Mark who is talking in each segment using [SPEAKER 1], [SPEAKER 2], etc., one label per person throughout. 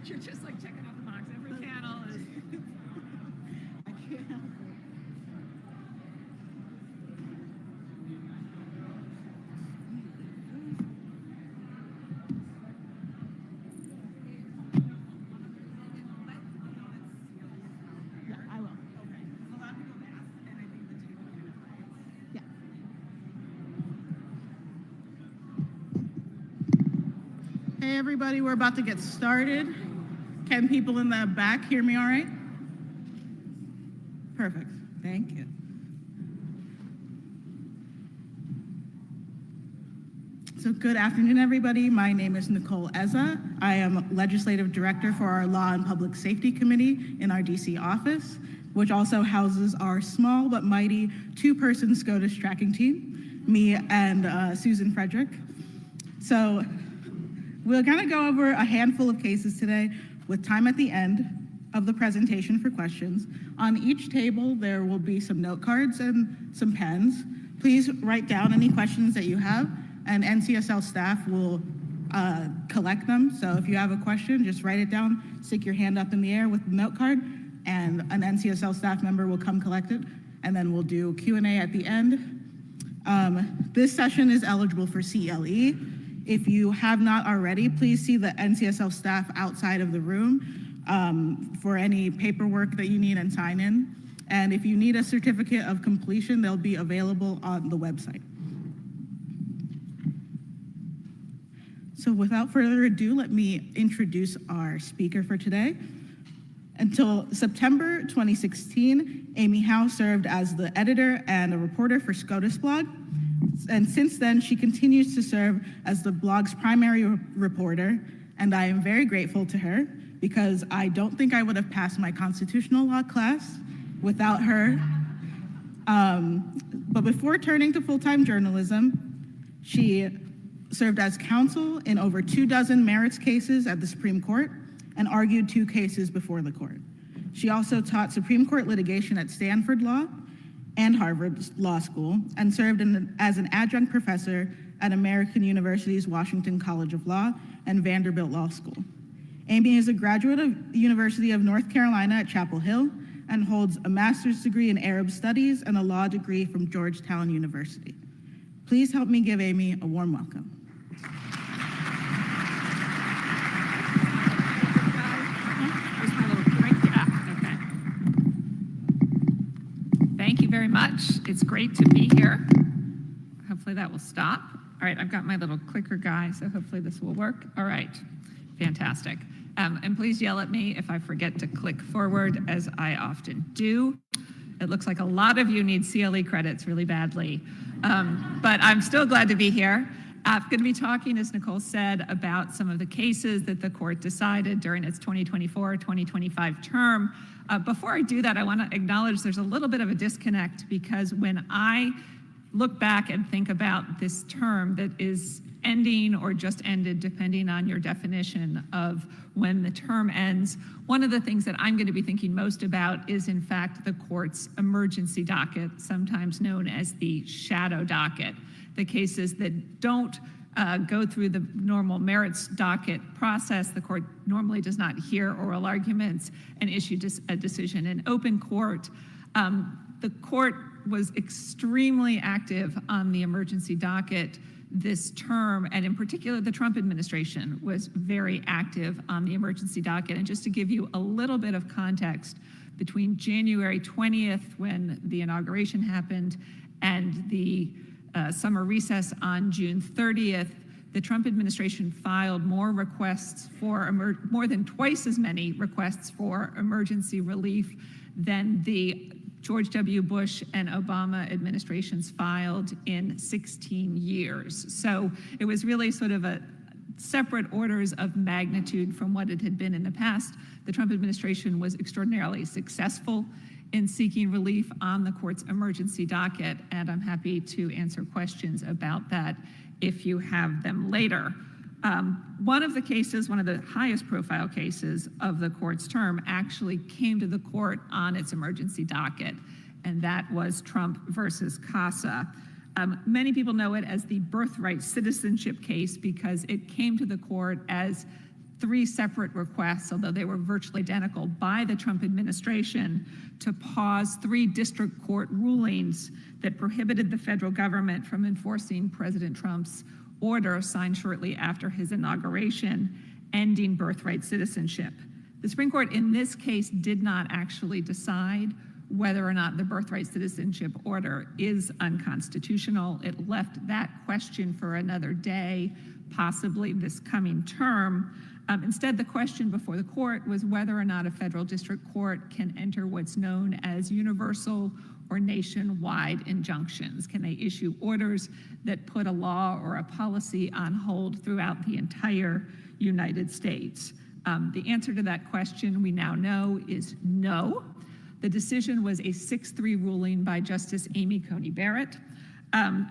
[SPEAKER 1] You're just like checking off the box. Every panel is.
[SPEAKER 2] I can't help it. Yeah, I will.
[SPEAKER 1] Okay. A lot of people have asked, and I think the table kind of hides.
[SPEAKER 2] Yeah. Hey everybody, we're about to get started. Can people in the back hear me all right? Perfect, thank you. So good afternoon, everybody. My name is Nicole Eza. I am Legislative Director for our Law and Public Safety Committee in our DC office, which also houses our small but mighty two-person SCOTUS tracking team, me and Susan Frederick. So we'll kind of go over a handful of cases today with time at the end of the presentation for questions. On each table, there will be some note cards and some pens. Please write down any questions that you have, and NCSL staff will collect them. So if you have a question, just write it down, stick your hand up in the air with the note card, and an NCSL staff member will come collect it, and then we'll do Q&A at the end. This session is eligible for CLE. If you have not already, please see the NCSL staff outside of the room for any paperwork that you need and sign in. And if you need a certificate of completion, they'll be available on the website. So without further ado, let me introduce our speaker for today. Until September 2016, Amy Howe served as the editor and a reporter for SCOTUS blog. And since then, she continues to serve as the blog's primary reporter, and I am very grateful to her because I don't think I would have passed my constitutional law class without her. But before turning to full-time journalism, she served as counsel in over 24 merits cases at the Supreme Court and argued 2 cases before the court. She also taught Supreme Court litigation at Stanford Law and Harvard Law School, and served as an adjunct professor at American University's Washington College of Law and Vanderbilt Law School. Amy is a graduate of the University of North Carolina at Chapel Hill and holds a master's degree in Arab Studies and a law degree from Georgetown University. Please help me give Amy a warm welcome.
[SPEAKER 1] Thank you very much. It's great to be here. Hopefully that will stop. All right, I've got my little clicker guy, so hopefully this will work. All right, fantastic. And please yell at me if I forget to click forward, as I often do. It looks like a lot of you need CLE credits really badly, but I'm still glad to be here. I'm going to be talking, as Nicole said, about some of the cases that the court decided during its 2024-2025 term. Before I do that, I want to acknowledge there's a little bit of a disconnect because when I look back and think about this term that is ending or just ended, depending on your definition of when the term ends, one of the things that I'm going to be thinking most about is, in fact, the court's emergency docket, sometimes known as the shadow docket. The cases that don't go through the normal merits docket process. The court normally does not hear oral arguments and issue a decision in open court. The court was extremely active on the emergency docket this term, and in particular, the Trump administration was very active on the emergency docket. And just to give you a little bit of context, between January 20th, when the inauguration happened, and the summer recess on June 30th, the Trump administration filed more requests for more than twice as many requests for emergency relief than the George W. Bush and Obama administrations filed in 16 years. So it was really sort of a separate orders of magnitude from what it had been in the past. The Trump administration was extraordinarily successful in seeking relief on the court's emergency docket, and I'm happy to answer questions about that if you have them later. One of the cases, one of the highest profile cases of the court's term, actually came to the court on its emergency docket, and that was Trump versus Casa. Many people know it as the birthright citizenship case because it came to the court as 3 separate requests, although they were virtually identical, by the Trump administration to pause 3 district court rulings that prohibited the federal government from enforcing President Trump's order signed shortly after his inauguration, ending birthright citizenship. The Supreme Court in this case did not actually decide whether or not the birthright citizenship order is unconstitutional. It left that question for another day, possibly this coming term. Instead, the question before the court was whether or not a federal district court can enter what's known as universal or nationwide injunctions. Can they issue orders that put a law or a policy on hold throughout the entire United States? The answer to that question we now know is no. The decision was a 6-3 ruling by Justice Amy Coney Barrett.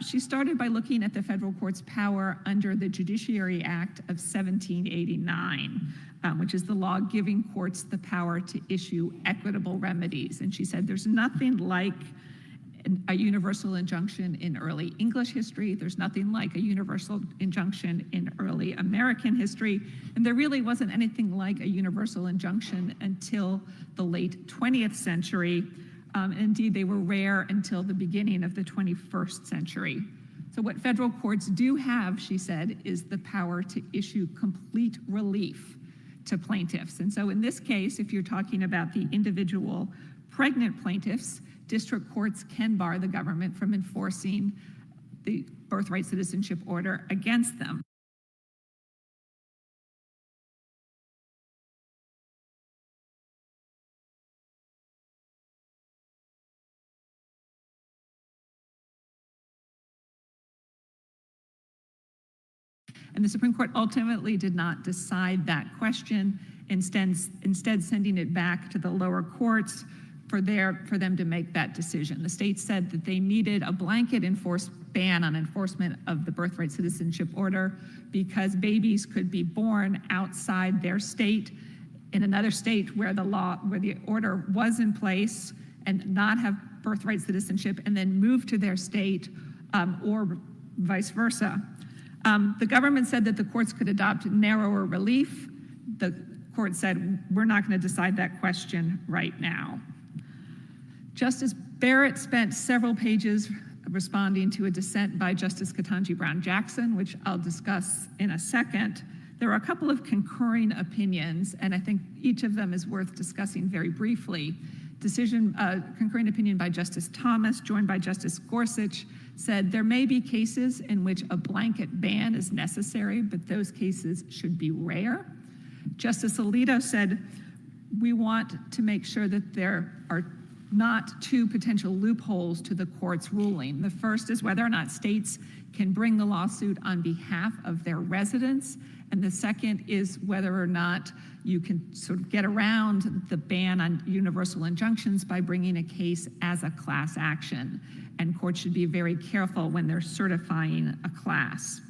[SPEAKER 1] She started by looking at the federal court's power under the Judiciary Act of 1789, which is the law giving courts the power to issue equitable remedies. And she said there's nothing like a universal injunction in early English history. There's nothing like a universal injunction in early American history. And there really wasn't anything like a universal injunction until the late 20th century. Indeed, they were rare until the beginning of the 21st century. So what federal courts do have, she said, is the power to issue complete relief to plaintiffs. And so in this case, if you're talking about the individual pregnant plaintiffs, district courts can bar the government from enforcing the birthright citizenship order against them. And the Supreme Court ultimately did not decide that question, instead sending it back to the lower courts for them to make that decision. The states said that they needed a blanket ban on enforcement of the birthright citizenship order because babies could be born outside their state in another state where the order was in place and not have birthright citizenship and then move to their state or vice versa. The government said that the courts could adopt narrower relief. The court said, we're not going to decide that question right now. Justice Barrett spent several pages responding to a dissent by Justice Ketanji Brown Jackson, which I'll discuss in a second. There are a couple of concurring opinions, and I think each of them is worth discussing very briefly. Concurring opinion by Justice Thomas, joined by Justice Gorsuch, said there may be cases in which a blanket ban is necessary, but those cases should be rare. Justice Alito said, we want to make sure that there are not 2 potential loopholes to the court's ruling. The first is whether or not states can bring the lawsuit on behalf of their residents, and the second is whether or not you can sort of get around the ban on universal injunctions by bringing a case as a class action. And courts should be very careful when they're certifying a class.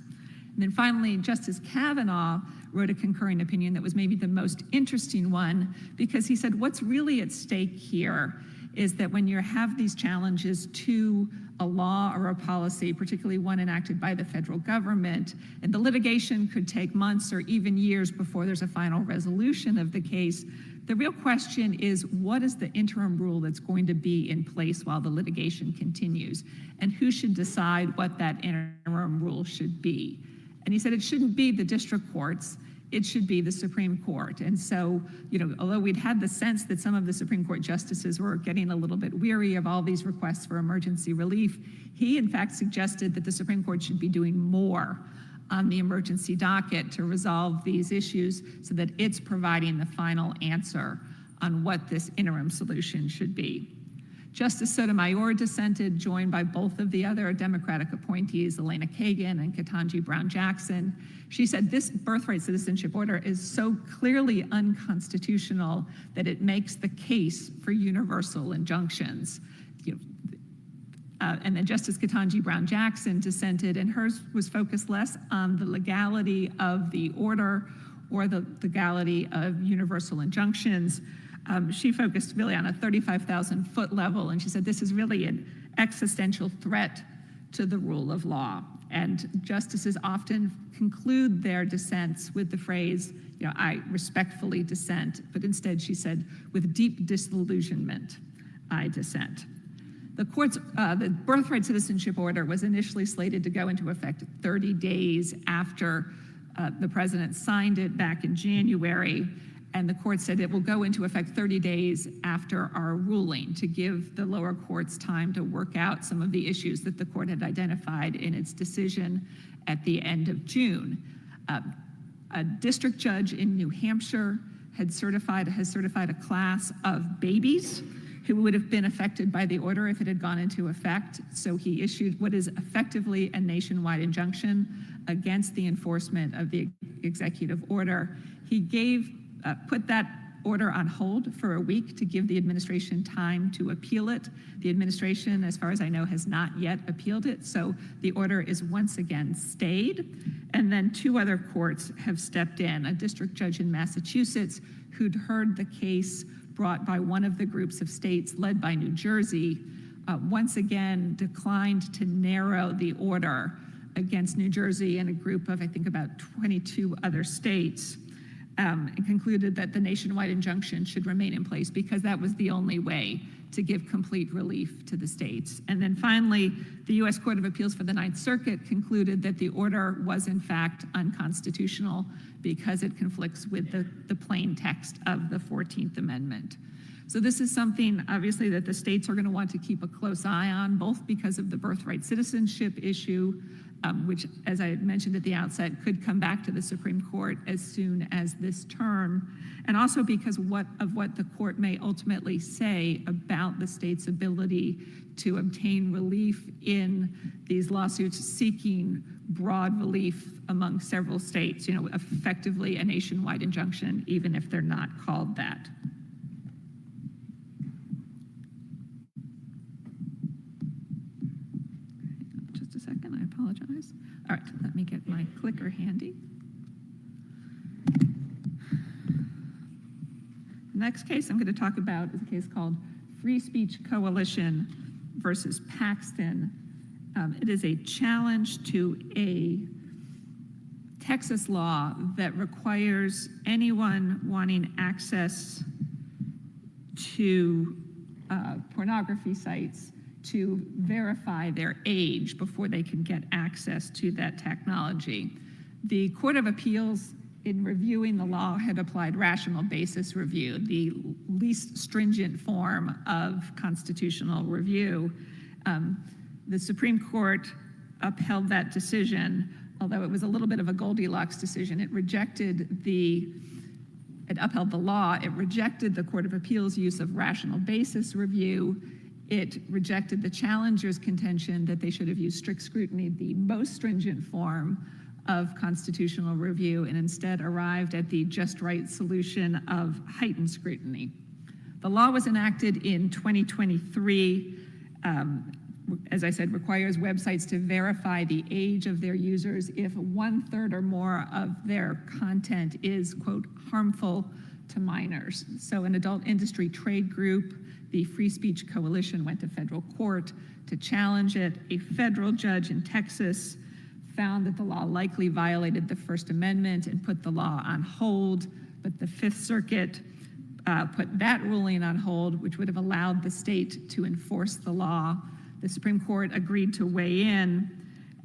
[SPEAKER 1] And then finally, Justice Kavanaugh wrote a concurring opinion that was maybe the most interesting one, because he said what's really at stake here is that when you have these challenges to a law or a policy, particularly one enacted by the federal government, and the litigation could take months or even years before there's a final resolution of the case, the real question is, what is the interim rule that's going to be in place while the litigation continues? And who should decide what that interim rule should be? And he said it shouldn't be the district courts, it should be the Supreme Court. And so, although we'd had the sense that some of the Supreme Court justices were getting a little bit weary of all these requests for emergency relief, he in fact suggested that the Supreme Court should be doing more on the emergency docket to resolve these issues so that it's providing the final answer on what this interim solution should be. Justice Sotomayor dissented, joined by both of the other Democratic appointees, Elena Kagan and Ketanji Brown Jackson. She said this birthright citizenship order is so clearly unconstitutional that it makes the case for universal injunctions. And then Justice Ketanji Brown Jackson dissented, and hers was focused less on the legality of the order or the legality of universal injunctions. She focused really on a 35,000-foot level, and she said this is really an existential threat to the rule of law. And justices often conclude their dissents with the phrase, I respectfully dissent, but instead she said, with deep disillusionment, I dissent. The court's, the birthright citizenship order was initially slated to go into effect 30 days after the president signed it back in January, and the court said it will go into effect 30 days after our ruling to give the lower courts time to work out some of the issues that the court had identified in its decision at the end of June. A district judge in New Hampshire has certified a class of babies who would have been affected by the order if it had gone into effect. So he issued what is effectively a nationwide injunction against the enforcement of the executive order. He put that order on hold for a week to give the administration time to appeal it. The administration, as far as I know, has not yet appealed it, so the order is once again stayed. And then 2 other courts have stepped in. A district judge in Massachusetts who'd heard the case brought by one of the groups of states led by New Jersey, once again declined to narrow the order against New Jersey and a group of, I think, about 22 other states, and concluded that the nationwide injunction should remain in place because that was the only way to give complete relief to the states. And then finally, the U.S. Court of Appeals for the Ninth Circuit concluded that the order was in fact unconstitutional because it conflicts with the plain text of the 14th Amendment. So this is something, obviously, that the states are going to want to keep a close eye on, both because of the birthright citizenship issue, which, as I had mentioned at the outset, could come back to the Supreme Court as soon as this term, and also because of what the court may ultimately say about the state's ability to obtain relief in these lawsuits seeking broad relief among several states, effectively a nationwide injunction, even if they're not called that. Just a second, I apologize. All right, let me get my clicker handy. The next case I'm going to talk about is a case called Free Speech Coalition versus Paxton. It is a challenge to a Texas law that requires anyone wanting access to pornography sites to verify their age before they can get access to that technology. The Court of Appeals, in reviewing the law, had applied rational basis review, the least stringent form of constitutional review. The Supreme Court upheld that decision, although it was a little bit of a Goldilocks decision. It upheld the law. It rejected the Court of Appeals' use of rational basis review. It rejected the challenger's contention that they should have used strict scrutiny, the most stringent form of constitutional review, and instead arrived at the just right solution of heightened scrutiny. The law was enacted in 2023. As I said, requires websites to verify the age of their users if 1/3 or more of their content is, quote, harmful to minors. So an adult industry trade group, the Free Speech Coalition, went to federal court to challenge it. A federal judge in Texas found that the law likely violated the First Amendment and put the law on hold, but the Fifth Circuit put that ruling on hold, which would have allowed the state to enforce the law. The Supreme Court agreed to weigh in,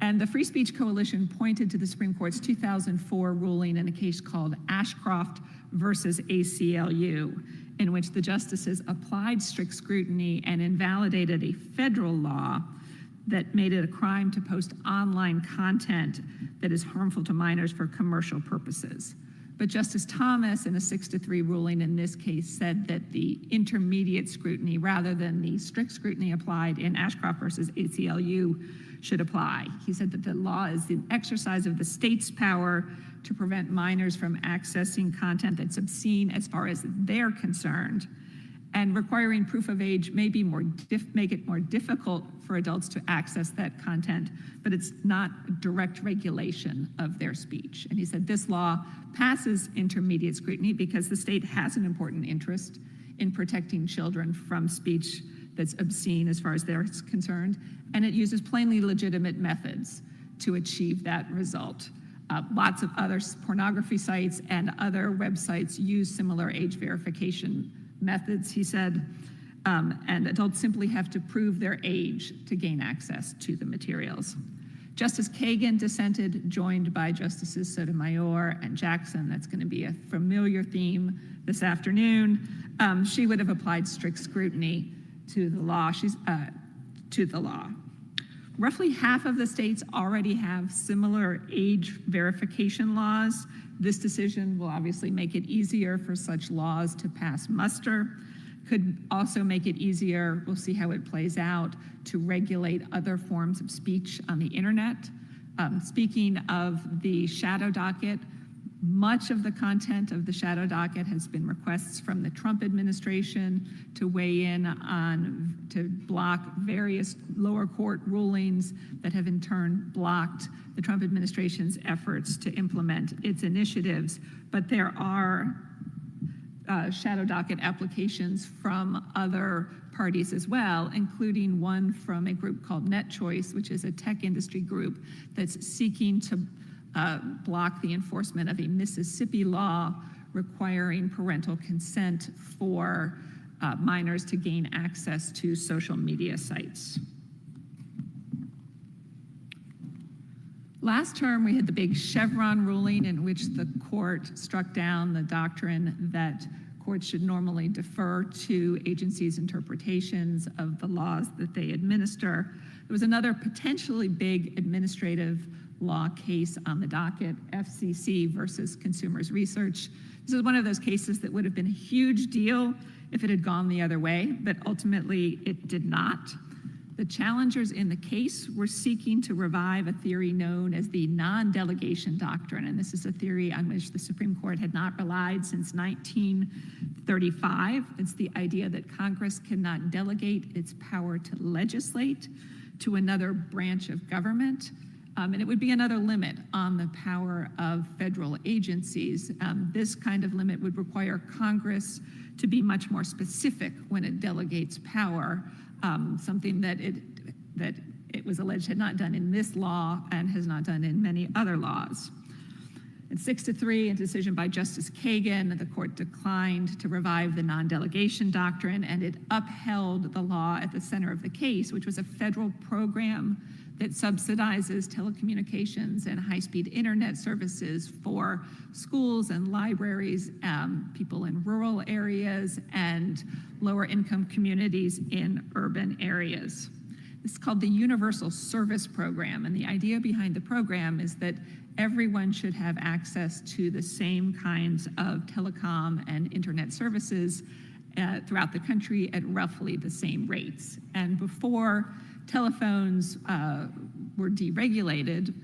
[SPEAKER 1] and the Free Speech Coalition pointed to the Supreme Court's 2004 ruling in a case called Ashcroft versus ACLU, in which the justices applied strict scrutiny and invalidated a federal law that made it a crime to post online content that is harmful to minors for commercial purposes. But Justice Thomas, in a 6-3 ruling in this case, said that the intermediate scrutiny, rather than the strict scrutiny applied in Ashcroft versus ACLU, should apply. He said that the law is the exercise of the state's power to prevent minors from accessing content that's obscene as far as they're concerned, and requiring proof of age may be make it more difficult for adults to access that content, but it's not direct regulation of their speech. And he said this law passes intermediate scrutiny because the state has an important interest in protecting children from speech that's obscene as far as they're concerned, and it uses plainly legitimate methods to achieve that result. Lots of other pornography sites and other websites use similar age verification methods, he said, and adults simply have to prove their age to gain access to the materials. Justice Kagan dissented, joined by Justices Sotomayor and Jackson. That's going to be a familiar theme this afternoon. She would have applied strict scrutiny to the law. Roughly half of the states already have similar age verification laws. This decision will obviously make it easier for such laws to pass muster. Could also make it easier, we'll see how it plays out, to regulate other forms of speech on the internet. Speaking of the shadow docket, much of the content of the shadow docket has been requests from the Trump administration to weigh in on, to block various lower court rulings that have in turn blocked the Trump administration's efforts to implement its initiatives. But there are shadow docket applications from other parties as well, including one from a group called NetChoice, which is a tech industry group that's seeking to block the enforcement of a Mississippi law requiring parental consent for minors to gain access to social media sites. Last term, we had the big Chevron ruling in which the court struck down the doctrine that courts should normally defer to agencies' interpretations of the laws that they administer. There was another potentially big administrative law case on the docket, FCC versus Consumers Research. This is one of those cases that would have been a huge deal if it had gone the other way, but ultimately it did not. The challengers in the case were seeking to revive a theory known as the non-delegation doctrine, and this is a theory on which the Supreme Court had not relied since 1935. It's the idea that Congress cannot delegate its power to legislate to another branch of government. And it would be another limit on the power of federal agencies. This kind of limit would require Congress to be much more specific when it delegates power, something that it was alleged had not done in this law and has not done in many other laws. At 6-3, a decision by Justice Kagan, the court declined to revive the non-delegation doctrine, and it upheld the law at the center of the case, which was a federal program that subsidizes telecommunications and high-speed internet services for schools and libraries, people in rural areas, and lower-income communities in urban areas. It's called the Universal Service Program, and the idea behind the program is that everyone should have access to the same kinds of telecom and internet services throughout the country at roughly the same rates. And before telephones were deregulated,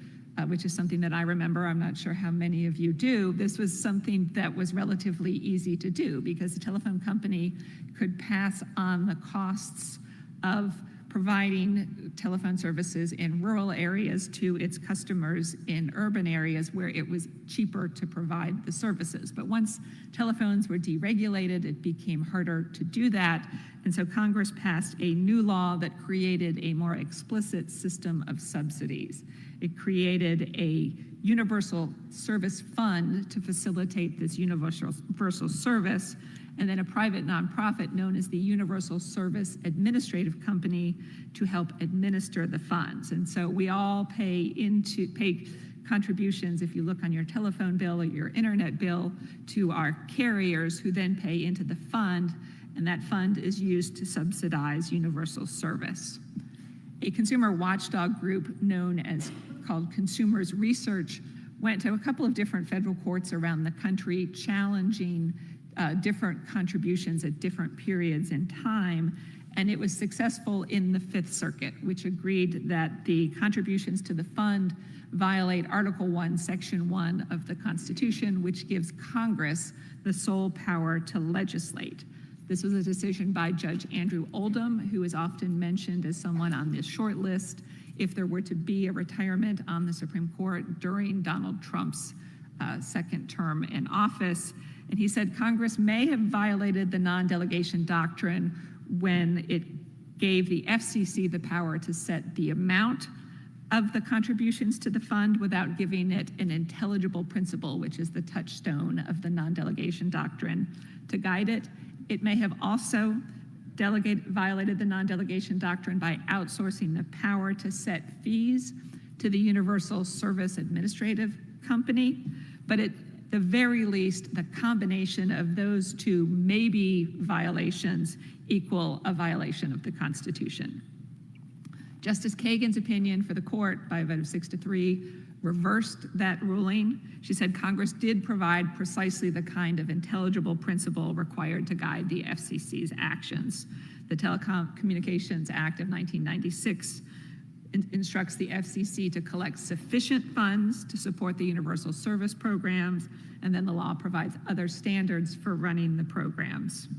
[SPEAKER 1] which is something that I remember, I'm not sure how many of you do, this was something that was relatively easy to do because the telephone company could pass on the costs of providing telephone services in rural areas to its customers in urban areas where it was cheaper to provide the services. But once telephones were deregulated, it became harder to do that. And so Congress passed a new law that created a more explicit system of subsidies. It created a universal service fund to facilitate this universal service, and then a private nonprofit known as the Universal Service Administrative Company to help administer the funds. And so we all pay contributions, if you look on your telephone bill or your internet bill, to our carriers who then pay into the fund, and that fund is used to subsidize universal service. A consumer watchdog group called Consumers Research went to a couple of different federal courts around the country challenging different contributions at different periods in time, and it was successful in the Fifth Circuit, which agreed that the contributions to the fund violate Article 1, Section 1 of the Constitution, which gives Congress the sole power to legislate. This was a decision by Judge Andrew Oldham, who is often mentioned as someone on this short list if there were to be a retirement on the Supreme Court during Donald Trump's second term in office. And he said Congress may have violated the non-delegation doctrine when it gave the FCC the power to set the amount of the contributions to the fund without giving it an intelligible principle, which is the touchstone of the non-delegation doctrine, to guide it. It may have also violated the non-delegation doctrine by outsourcing the power to set fees to the Universal Service Administrative Company, but at the very least, the combination of those two maybe violations equal a violation of the Constitution. Justice Kagan's opinion for the court, by a vote of 6-3, reversed that ruling. She said Congress did provide precisely the kind of intelligible principle required to guide the FCC's actions. The Telecommunications Act of 1996 instructs the FCC to collect sufficient funds to support the universal service programs, and then the law provides other standards for running the programs.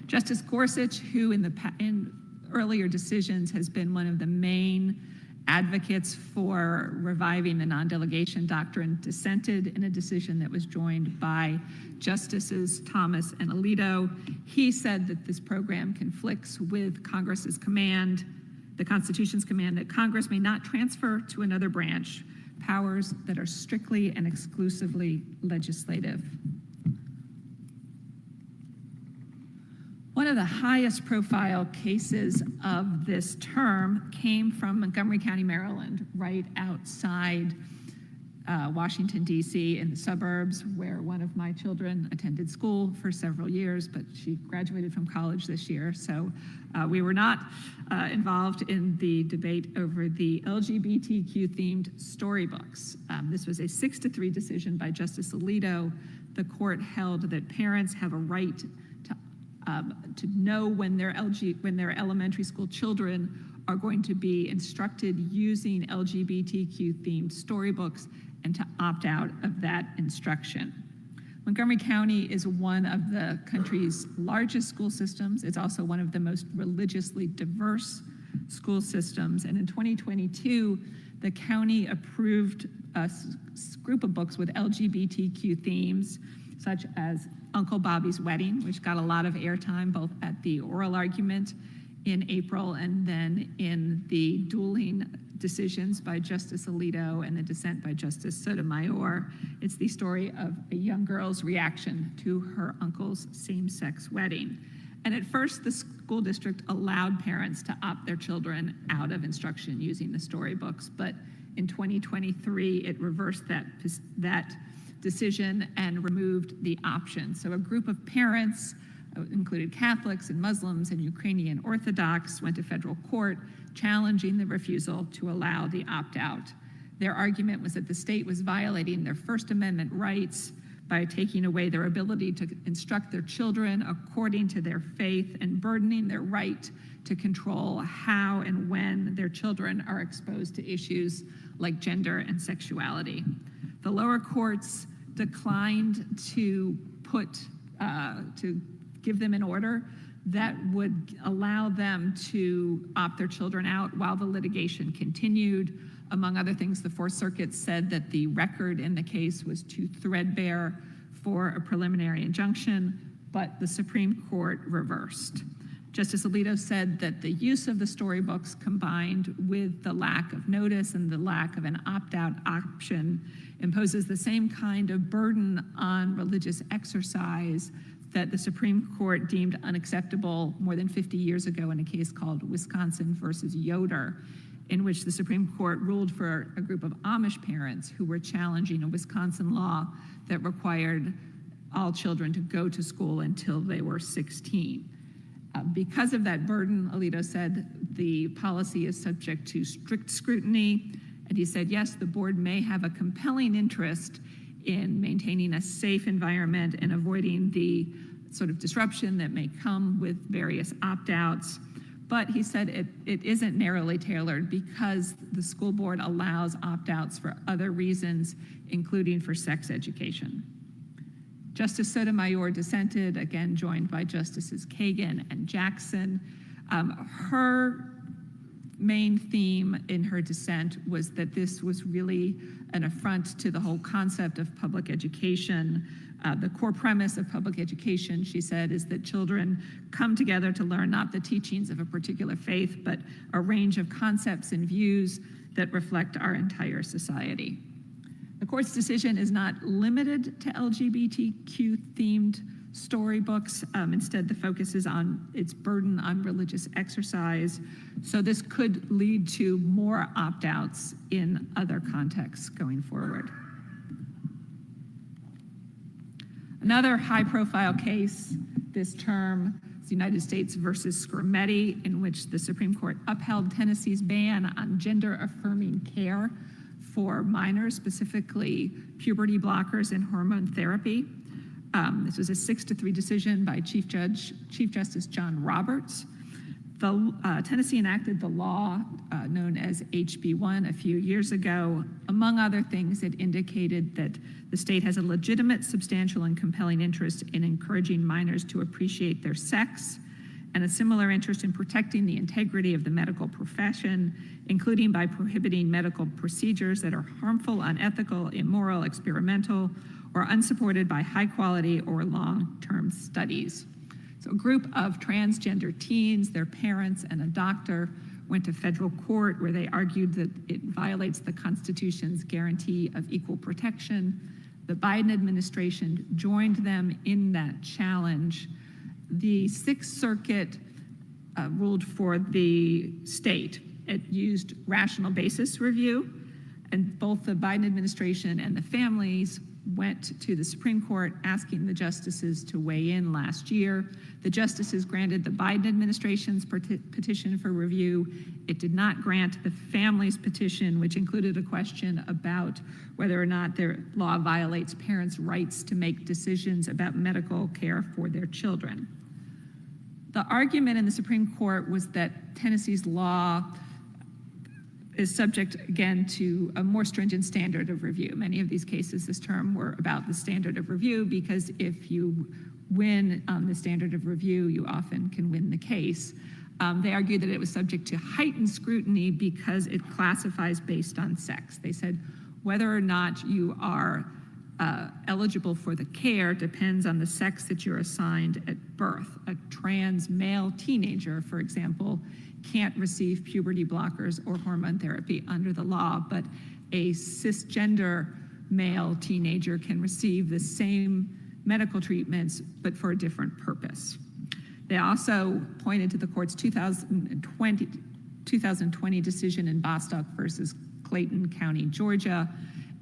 [SPEAKER 1] Justice Gorsuch, who in earlier decisions has been one of the main advocates for reviving the non-delegation doctrine, dissented in a decision that was joined by Justices Thomas and Alito. He said that this program conflicts with Congress's command, the Constitution's command, that Congress may not transfer to another branch powers that are strictly and exclusively legislative. One of the highest profile cases of this term came from Montgomery County, Maryland, right outside Washington, D.C., in the suburbs, where one of my children attended school for several years, but she graduated from college this year. So we were not involved in the debate over the LGBTQ-themed storybooks. This was a 6-3 decision by Justice Alito. The court held that parents have a right to know when their elementary school children are going to be instructed using LGBTQ-themed storybooks and to opt out of that instruction. Montgomery County is one of the country's largest school systems. It's also one of the most religiously diverse school systems. And in 2022, the county approved a group of books with LGBTQ themes, such as Uncle Bobby's Wedding, which got a lot of airtime both at the oral argument in April and then in the dueling decisions by Justice Alito and the dissent by Justice Sotomayor. It's the story of a young girl's reaction to her uncle's same-sex wedding. And at first, the school district allowed parents to opt their children out of instruction using the storybooks, but in 2023, it reversed that decision and removed the option. So a group of parents, included Catholics and Muslims and Ukrainian Orthodox, went to federal court challenging the refusal to allow the opt-out. Their argument was that the state was violating their First Amendment rights by taking away their ability to instruct their children according to their faith and burdening their right to control how and when their children are exposed to issues like gender and sexuality. The lower courts declined to give them an order that would allow them to opt their children out while the litigation continued. Among other things, the Fourth Circuit said that the record in the case was too threadbare for a preliminary injunction, but the Supreme Court reversed. Justice Alito said that the use of the storybooks combined with the lack of notice and the lack of an opt-out option imposes the same kind of burden on religious exercise that the Supreme Court deemed unacceptable more than 50 years ago in a case called Wisconsin versus Yoder, in which the Supreme Court ruled for a group of Amish parents who were challenging a Wisconsin law that required all children to go to school until they were 16. Because of that burden, Alito said the policy is subject to strict scrutiny, and he said, yes, the board may have a compelling interest in maintaining a safe environment and avoiding the sort of disruption that may come with various opt-outs. But he said it isn't narrowly tailored because the school board allows opt-outs for other reasons, including for sex education. Justice Sotomayor dissented, again joined by Justices Kagan and Jackson. Her main theme in her dissent was that this was really an affront to the whole concept of public education. The core premise of public education, she said, is that children come together to learn not the teachings of a particular faith, but a range of concepts and views that reflect our entire society. The court's decision is not limited to LGBTQ-themed storybooks. Instead, the focus is on its burden on religious exercise. So this could lead to more opt-outs in other contexts going forward. Another high-profile case this term is United States versus Skrmetti, in which the Supreme Court upheld Tennessee's ban on gender-affirming care for minors, specifically puberty blockers and hormone therapy. This was a 6-3 decision by Chief Justice John Roberts. Tennessee enacted the law known as HB1 a few years ago. Among other things, it indicated that the state has a legitimate, substantial, and compelling interest in encouraging minors to appreciate their sex, and a similar interest in protecting the integrity of the medical profession, including by prohibiting medical procedures that are harmful, unethical, immoral, experimental, or unsupported by high-quality or long-term studies. So a group of transgender teens, their parents, and a doctor went to federal court where they argued that it violates the Constitution's guarantee of equal protection. The Biden administration joined them in that challenge. The Sixth Circuit ruled for the state. It used rational basis review, and both the Biden administration and the families went to the Supreme Court asking the justices to weigh in last year. The justices granted the Biden administration's petition for review. It did not grant the family's petition, which included a question about whether or not their law violates parents' rights to make decisions about medical care for their children. The argument in the Supreme Court was that Tennessee's law is subject, again, to a more stringent standard of review. Many of these cases this term were about the standard of review, because if you win on the standard of review, you often can win the case. They argued that it was subject to heightened scrutiny because it classifies based on sex. They said whether or not you are eligible for the care depends on the sex that you're assigned at birth. A trans male teenager, for example, can't receive puberty blockers or hormone therapy under the law, but a cisgender male teenager can receive the same medical treatments, but for a different purpose. They also pointed to the court's 2020 decision in Bostock versus Clayton County, Georgia,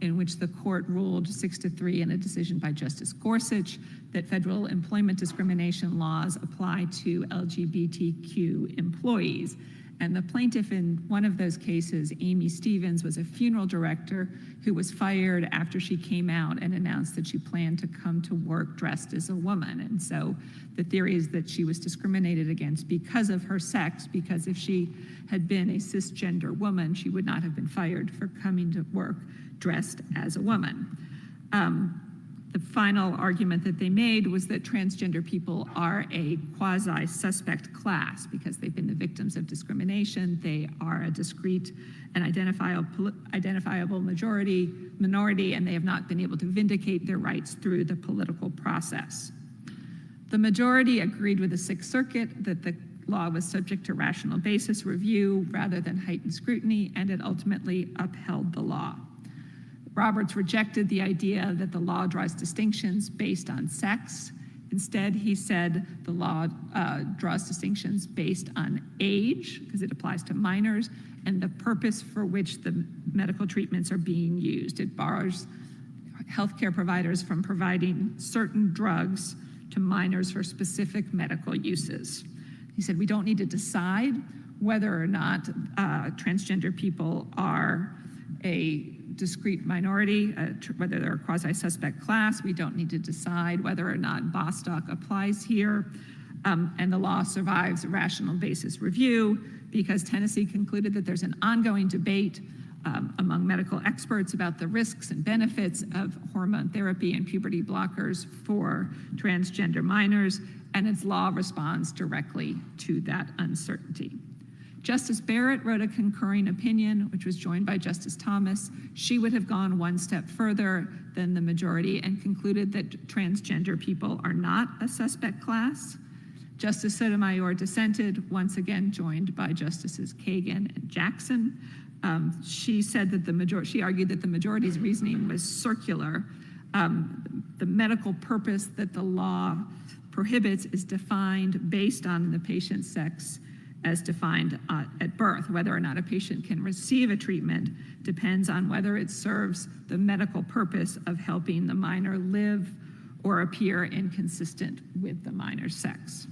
[SPEAKER 1] in which the court ruled 6-3 in a decision by Justice Gorsuch that federal employment discrimination laws apply to LGBTQ employees. And the plaintiff in one of those cases, Amy Stevens, was a funeral director who was fired after she came out and announced that she planned to come to work dressed as a woman. And so the theory is that she was discriminated against because of her sex, because if she had been a cisgender woman, she would not have been fired for coming to work dressed as a woman. The final argument that they made was that transgender people are a quasi-suspect class because they've been the victims of discrimination. They are a discrete and identifiable minority, and they have not been able to vindicate their rights through the political process. The majority agreed with the Sixth Circuit that the law was subject to rational basis review rather than heightened scrutiny, and it ultimately upheld the law. Roberts rejected the idea that the law draws distinctions based on sex. Instead, he said the law draws distinctions based on age, because it applies to minors, and the purpose for which the medical treatments are being used. It bars healthcare providers from providing certain drugs to minors for specific medical uses. He said, we don't need to decide whether or not transgender people are a discrete minority, whether they're a quasi-suspect class. We don't need to decide whether or not Bostock applies here. And the law survives a rational basis review because Tennessee concluded that there's an ongoing debate among medical experts about the risks and benefits of hormone therapy and puberty blockers for transgender minors, and its law responds directly to that uncertainty. Justice Barrett wrote a concurring opinion, which was joined by Justice Thomas. She would have gone one step further than the majority and concluded that transgender people are not a suspect class. Justice Sotomayor dissented, once again joined by Justices Kagan and Jackson. She said that she argued that the majority's reasoning was circular. The medical purpose that the law prohibits is defined based on the patient's sex as defined at birth. Whether or not a patient can receive a treatment depends on whether it serves the medical purpose of helping the minor live or appear inconsistent with the minor's sex.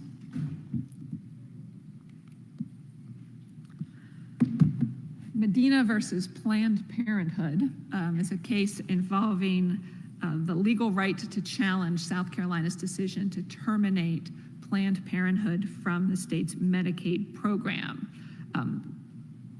[SPEAKER 1] Medina versus Planned Parenthood is a case involving the legal right to challenge South Carolina's decision to terminate Planned Parenthood from the state's Medicaid program.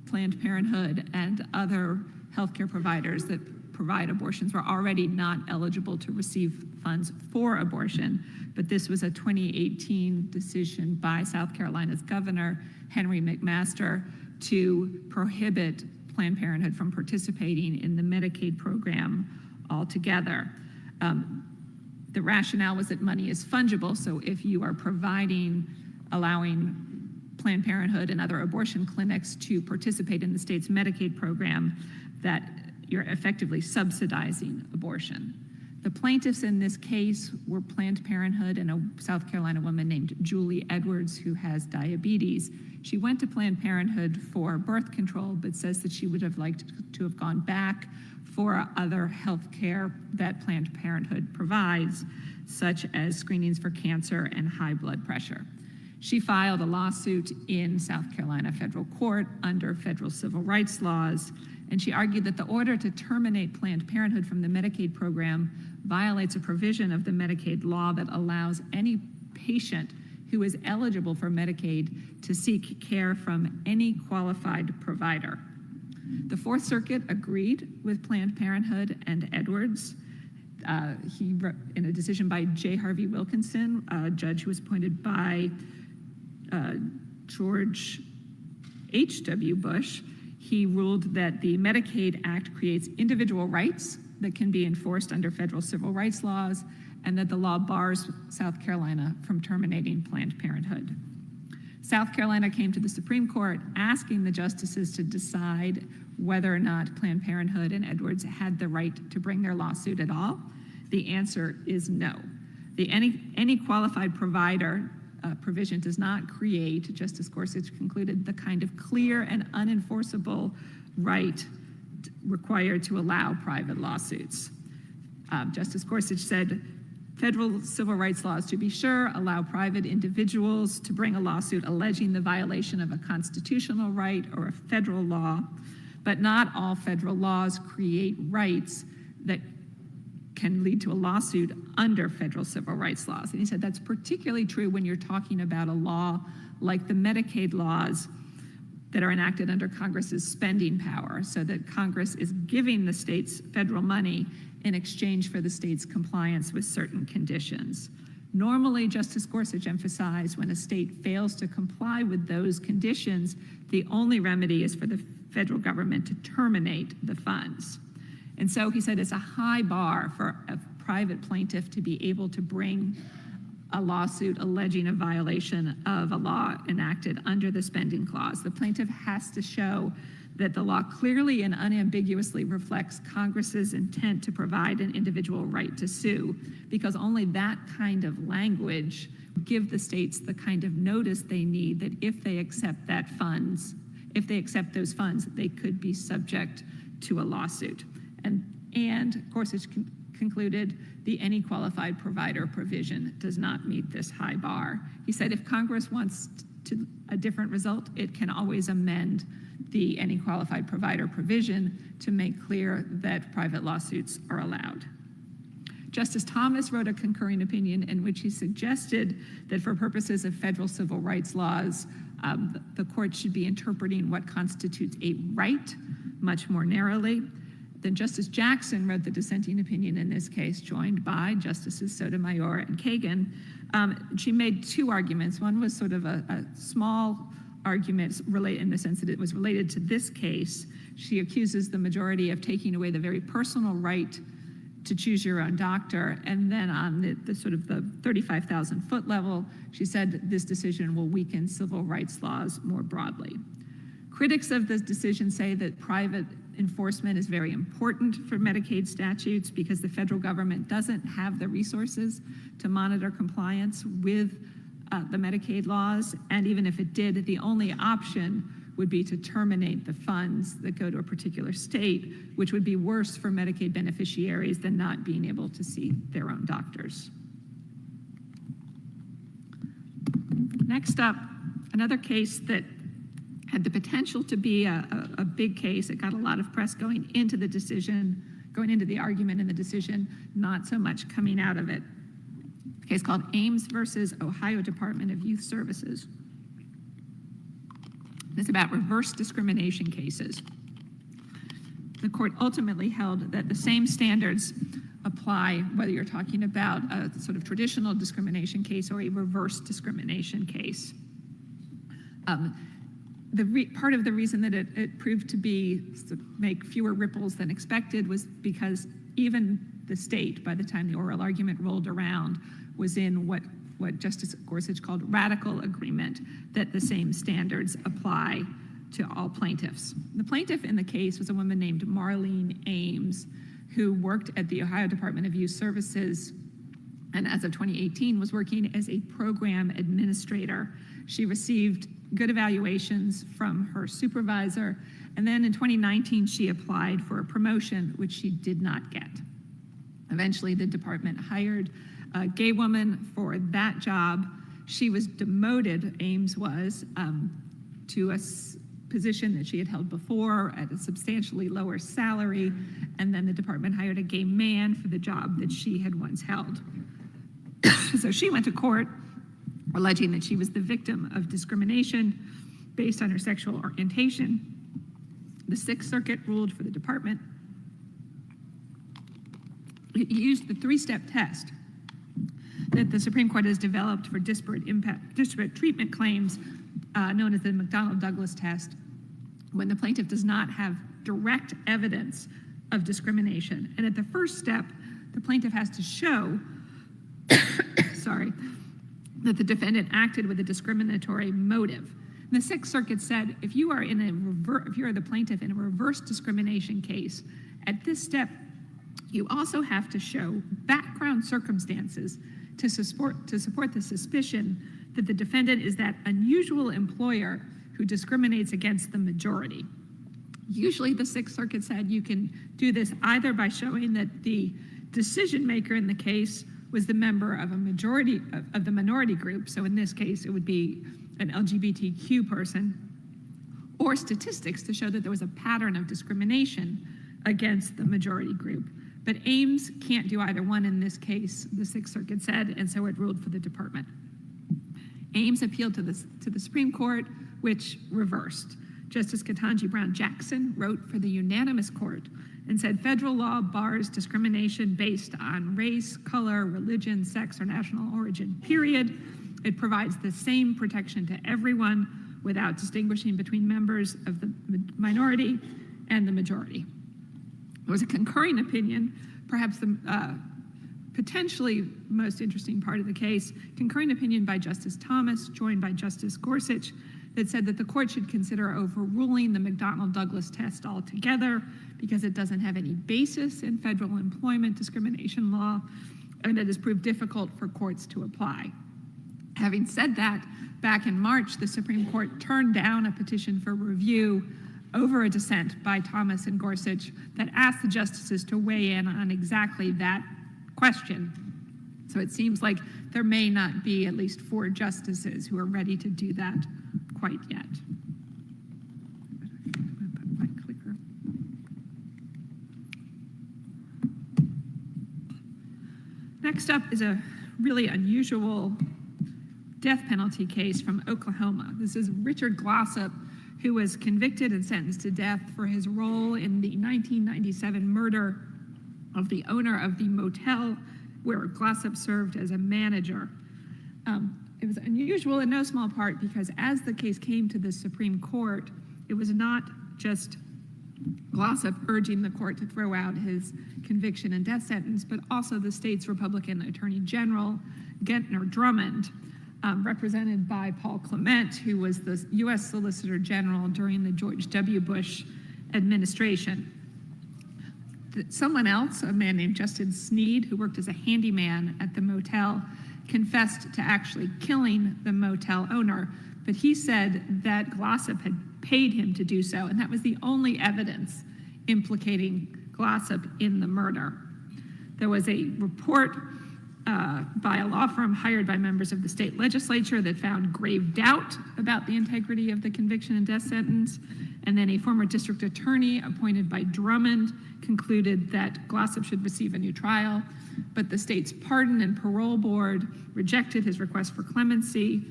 [SPEAKER 1] Planned Parenthood and other healthcare providers that provide abortions were already not eligible to receive funds for abortion, but this was a 2018 decision by South Carolina's Governor, Henry McMaster, to prohibit Planned Parenthood from participating in the Medicaid program altogether. The rationale was that money is fungible, so if you are allowing Planned Parenthood and other abortion clinics to participate in the state's Medicaid program, that you're effectively subsidizing abortion. The plaintiffs in this case were Planned Parenthood and a South Carolina woman named Julie Edwards, who has diabetes. She went to Planned Parenthood for birth control, but says that she would have liked to have gone back for other health care that Planned Parenthood provides, such as screenings for cancer and high blood pressure. She filed a lawsuit in South Carolina federal court under federal civil rights laws, and she argued that the order to terminate Planned Parenthood from the Medicaid program violates a provision of the Medicaid law that allows any patient who is eligible for Medicaid to seek care from any qualified provider. The Fourth Circuit agreed with Planned Parenthood and Edwards. In a decision by J. Harvey Wilkinson, a judge who was appointed by George H.W. Bush, he ruled that the Medicaid Act creates individual rights that can be enforced under federal civil rights laws, and that the law bars South Carolina from terminating Planned Parenthood. South Carolina came to the Supreme Court asking the justices to decide whether or not Planned Parenthood and Edwards had the right to bring their lawsuit at all. The answer is no. The any qualified provider provision does not create, Justice Gorsuch concluded, the kind of clear and unenforceable right required to allow private lawsuits. Justice Gorsuch said, federal civil rights laws, to be sure, allow private individuals to bring a lawsuit alleging the violation of a constitutional right or a federal law, but not all federal laws create rights that can lead to a lawsuit under federal civil rights laws. And he said that's particularly true when you're talking about a law like the Medicaid laws that are enacted under Congress's spending power, so that Congress is giving the states federal money in exchange for the state's compliance with certain conditions. Normally, Justice Gorsuch emphasized when a state fails to comply with those conditions, the only remedy is for the federal government to terminate the funds. And so he said it's a high bar for a private plaintiff to be able to bring a lawsuit alleging a violation of a law enacted under the spending clause. The plaintiff has to show that the law clearly and unambiguously reflects Congress's intent to provide an individual right to sue, because only that kind of language give the states the kind of notice they need that if they accept those funds, they could be subject to a lawsuit. And Gorsuch concluded the any qualified provider provision does not meet this high bar. He said if Congress wants a different result, it can always amend the any qualified provider provision to make clear that private lawsuits are allowed. Justice Thomas wrote a concurring opinion in which he suggested that for purposes of federal civil rights laws, the court should be interpreting what constitutes a right much more narrowly. Then Justice Jackson wrote the dissenting opinion in this case, joined by Justices Sotomayor and Kagan. She made two arguments. One was sort of a small argument in the sense that it was related to this case. She accuses the majority of taking away the very personal right to choose your own doctor. And then on the sort of the 35,000 foot level, she said this decision will weaken civil rights laws more broadly. Critics of this decision say that private enforcement is very important for Medicaid statutes because the federal government doesn't have the resources to monitor compliance with the Medicaid laws, and even if it did, the only option would be to terminate the funds that go to a particular state, which would be worse for Medicaid beneficiaries than not being able to see their own doctors. Next up, another case that had the potential to be a big case. It got a lot of press going into the decision, going into the argument in the decision, not so much coming out of it. A case called Ames versus Ohio Department of Youth Services. It's about reverse discrimination cases. The court ultimately held that the same standards apply whether you're talking about a sort of traditional discrimination case or a reverse discrimination case. Part of the reason that it proved to make fewer ripples than expected was because even the state, by the time the oral argument rolled around, was in what Justice Gorsuch called radical agreement that the same standards apply to all plaintiffs. The plaintiff in the case was a woman named Marlene Ames, who worked at the Ohio Department of Youth Services, and as of 2018 was working as a program administrator. She received good evaluations from her supervisor, and then in 2019 she applied for a promotion, which she did not get. Eventually the department hired a gay woman for that job. She was demoted, Ames was, to a position that she had held before at a substantially lower salary, and then the department hired a gay man for the job that she had once held. So she went to court alleging that she was the victim of discrimination based on her sexual orientation. The Sixth Circuit ruled for the department. It used the three-step test that the Supreme Court has developed for disparate treatment claims, known as the McDonnell-Douglas test, when the plaintiff does not have direct evidence of discrimination. And at the first step, the plaintiff has to show that the defendant acted with a discriminatory motive. And the Sixth Circuit said, if you are the plaintiff in a reverse discrimination case, at this step, you also have to show background circumstances to support the suspicion that the defendant is that unusual employer who discriminates against the majority. Usually the Sixth Circuit said you can do this either by showing that the decision maker in the case was the member of a majority of the minority group, so in this case it would be an LGBTQ person, or statistics to show that there was a pattern of discrimination against the majority group. But Ames can't do either one in this case, the Sixth Circuit said, and so it ruled for the department. Ames appealed to the Supreme Court, which reversed. Justice Ketanji Brown Jackson wrote for the unanimous court and said federal law bars discrimination based on race, color, religion, sex, or national origin, period. It provides the same protection to everyone without distinguishing between members of the minority and the majority. There was a concurring opinion, perhaps the potentially most interesting part of the case, concurring opinion by Justice Thomas, joined by Justice Gorsuch, that said that the court should consider overruling the McDonnell-Douglas test altogether because it doesn't have any basis in federal employment discrimination law, and it has proved difficult for courts to apply. Having said that, back in March, the Supreme Court turned down a petition for review over a dissent by Thomas and Gorsuch that asked the justices to weigh in on exactly that question. So it seems like there may not be at least 4 justices who are ready to do that quite yet. My clicker. Next up is a really unusual death penalty case from Oklahoma. This is Richard Glossip, who was convicted and sentenced to death for his role in the 1997 murder of the owner of the motel where Glossip served as a manager. It was unusual in no small part because as the case came to the Supreme Court, it was not just Glossip urging the court to throw out his conviction and death sentence, but also the state's Republican Attorney General, Gentner Drummond, represented by Paul Clement, who was the U.S. Solicitor General during the George W. Bush administration. Someone else, a man named Justin Sneed, who worked as a handyman at the motel, confessed to actually killing the motel owner, but he said that Glossip had paid him to do so, and that was the only evidence implicating Glossip in the murder. There was a report by a law firm hired by members of the state legislature that found grave doubt about the integrity of the conviction and death sentence. And then a former district attorney appointed by Drummond concluded that Glossip should receive a new trial, but the state's Pardon and Parole Board rejected his request for clemency,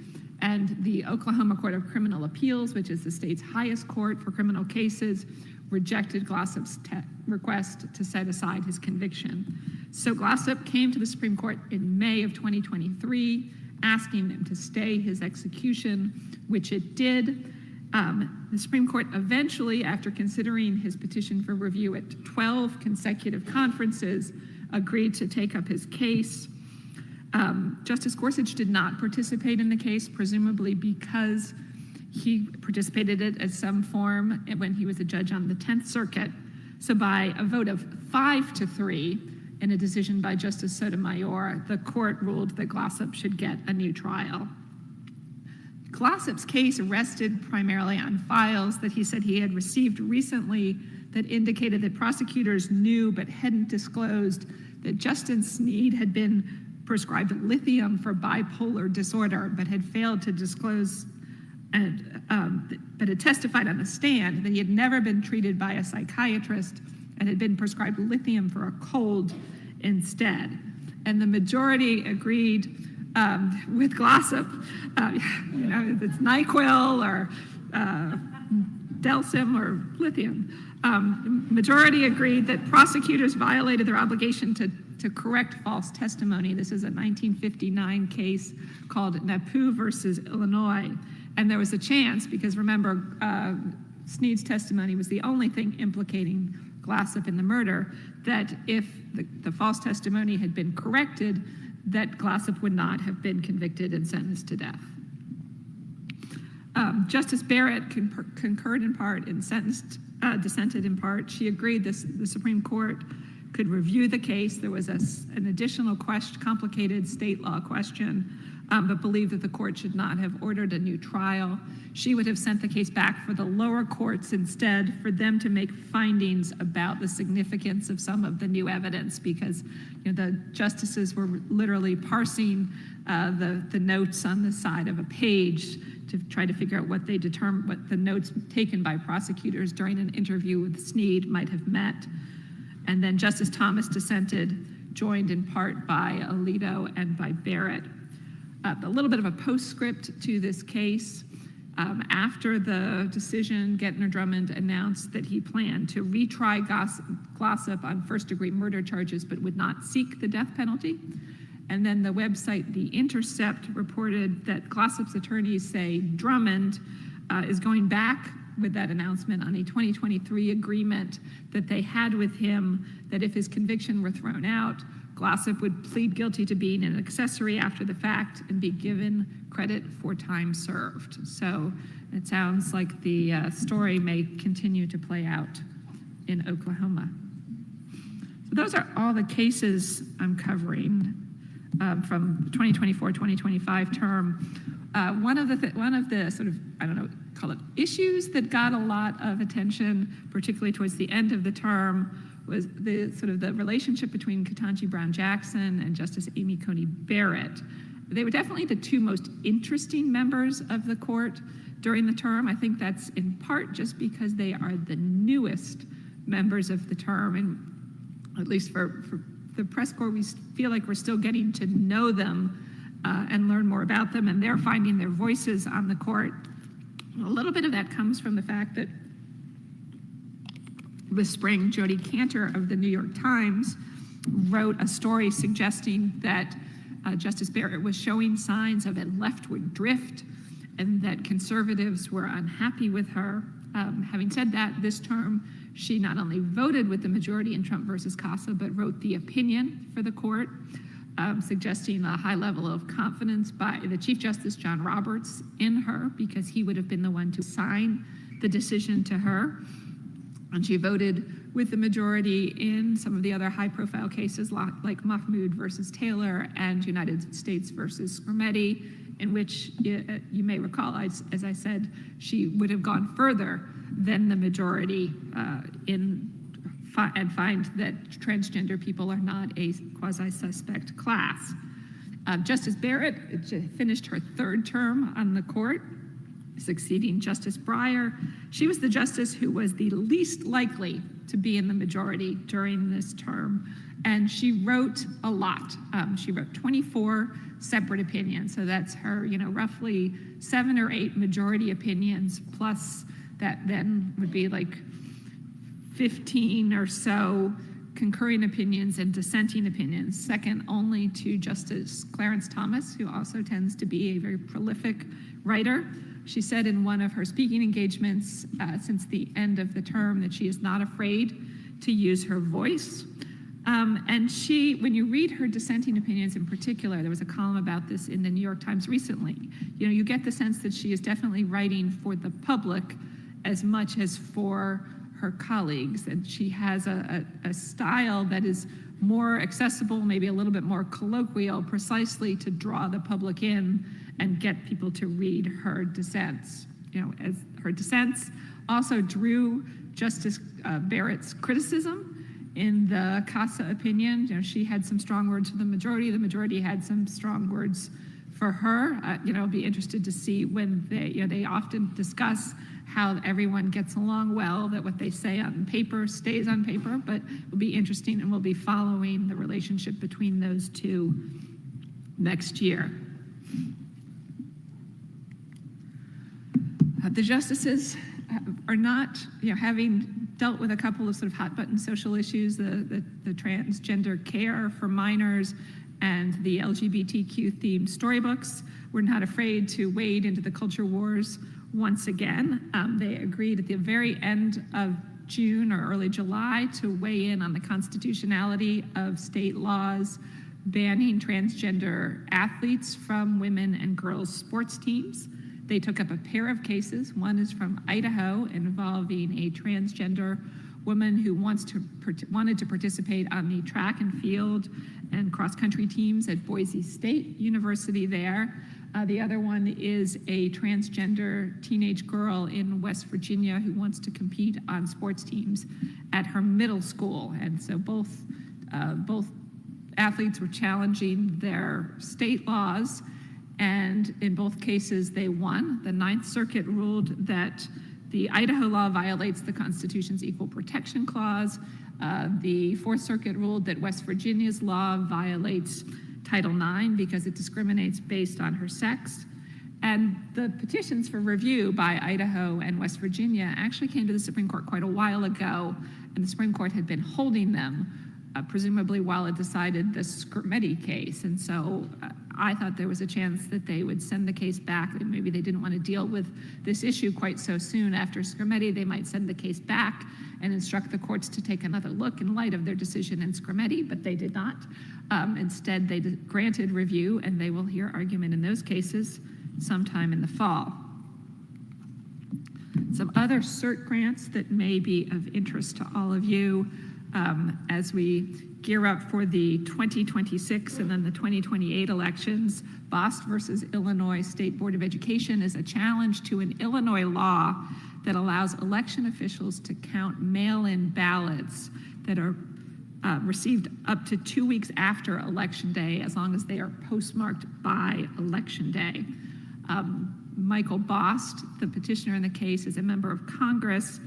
[SPEAKER 1] and the Oklahoma Court of Criminal Appeals, which is the state's highest court for criminal cases, rejected Glossip's request to set aside his conviction. So Glossip came to the Supreme Court in May of 2023, asking them to stay his execution, which it did. The Supreme Court eventually, after considering his petition for review at 12 consecutive conferences, agreed to take up his case. Justice Gorsuch did not participate in the case, presumably because he participated in it as some form when he was a judge on the 10th Circuit. So by a vote of 5-3 in a decision by Justice Sotomayor, the court ruled that Glossip should get a new trial. Glossip's case rested primarily on files that he said he had received recently that indicated that prosecutors knew but hadn't disclosed that Justin Sneed had been prescribed lithium for bipolar disorder, but had failed to disclose, but had testified on the stand that he had never been treated by a psychiatrist and had been prescribed lithium for a cold instead. And the majority agreed with Glossip, it's NyQuil or Delsym or lithium. Majority agreed that prosecutors violated their obligation to correct false testimony. This is a 1959 case called Napoo versus Illinois. And there was a chance, because remember, Sneed's testimony was the only thing implicating Glossip in the murder, that if the false testimony had been corrected, that Glossip would not have been convicted and sentenced to death. Justice Barrett concurred in part and dissented in part. She agreed the Supreme Court could review the case. There was an additional complicated state law question, but believed that the court should not have ordered a new trial. She would have sent the case back for the lower courts instead, for them to make findings about the significance of some of the new evidence, because the justices were literally parsing the notes on the side of a page to try to figure out what the notes taken by prosecutors during an interview with Sneed might have meant. And then Justice Thomas dissented, joined in part by Alito and by Barrett. A little bit of a postscript to this case. After the decision, Gettner-Drummond announced that he planned to retry Glossip on first-degree murder charges, but would not seek the death penalty. And then the website The Intercept reported that Glossip's attorneys say Drummond is going back with that announcement on a 2023 agreement that they had with him, that if his conviction were thrown out, Glossip would plead guilty to being an accessory after the fact and be given credit for time served. So it sounds like the story may continue to play out in Oklahoma. So those are all the cases I'm covering from the 2024-2025 term. One of the sort of, I don't know, call it issues that got a lot of attention, particularly towards the end of the term, was the sort of the relationship between Ketanji Brown Jackson and Justice Amy Coney Barrett. They were definitely the two most interesting members of the court during the term. I think that's in part just because they are the newest members of the term, and at least for the press corps, we feel like we're still getting to know them and learn more about them, and they're finding their voices on the court. A little bit of that comes from the fact that this spring, Jodi Kantor of the New York Times wrote a story suggesting that Justice Barrett was showing signs of a leftward drift and that conservatives were unhappy with her. Having said that, this term, she not only voted with the majority in Trump versus Casa, but wrote the opinion for the court. suggesting a high level of confidence by the Chief Justice John Roberts in her, because he would have been the one to sign the decision to her. And she voted with the majority in some of the other high-profile cases like Mahmoud versus Taylor and United States versus Skrmetti, in which you may recall, as I said, she would have gone further than the majority and find that transgender people are not a quasi-suspect class. Justice Barrett finished her third term on the court, succeeding Justice Breyer. She was the justice who was the least likely to be in the majority during this term, and she wrote a lot. She wrote 24 separate opinions, so that's her, roughly 7 or 8 majority opinions, plus that then would be like 15 or so concurring opinions and dissenting opinions, second only to Justice Clarence Thomas, who also tends to be a very prolific writer. She said in one of her speaking engagements since the end of the term that she is not afraid to use her voice. And she, when you read her dissenting opinions in particular, there was a column about this in the New York Times recently, you get the sense that she is definitely writing for the public as much as for her colleagues. And she has a style that is more accessible, maybe a little bit more colloquial, precisely to draw the public in and get people to read her dissents. As her dissents also drew Justice Barrett's criticism. In the Casa opinion, she had some strong words for the majority had some strong words for her. I'll be interested to see when they often discuss how everyone gets along well, that what they say on paper stays on paper, but it will be interesting, and we'll be following the relationship between those two next year. The justices are not, having dealt with a couple of sort of hot button social issues, the transgender care for minors and the LGBTQ themed storybooks, we're not afraid to wade into the culture wars once again. They agreed at the very end of June or early July to weigh in on the constitutionality of state laws banning transgender athletes from women and girls sports teams. They took up a pair of cases. One is from Idaho involving a transgender woman who wanted to participate on the track and field and cross-country teams at Boise State University there. The other one is a transgender teenage girl in West Virginia who wants to compete on sports teams at her middle school. And so both athletes were challenging their state laws, and in both cases they won. The Ninth Circuit ruled that the Idaho law violates the Constitution's Equal Protection Clause. The Fourth Circuit ruled that West Virginia's law violates Title IX because it discriminates based on her sex. And the petitions for review by Idaho and West Virginia actually came to the Supreme Court quite a while ago, and the Supreme Court had been holding them, presumably while it decided the Skrmetti case. And so I thought there was a chance that they would send the case back. Maybe they didn't want to deal with this issue quite so soon after Skrmetti. They might send the case back and instruct the courts to take another look in light of their decision in Skrmetti, but they did not. Instead, they granted review, and they will hear argument in those cases sometime in the fall. Some other cert grants that may be of interest to all of you as we gear up for the 2026 and then the 2028 elections. Bost versus Illinois State Board of Education is a challenge to an Illinois law that allows election officials to count mail-in ballots that are received up to 2 weeks after Election Day, as long as they are postmarked by Election Day. Michael Bost, the petitioner in the case, is a member of Congress.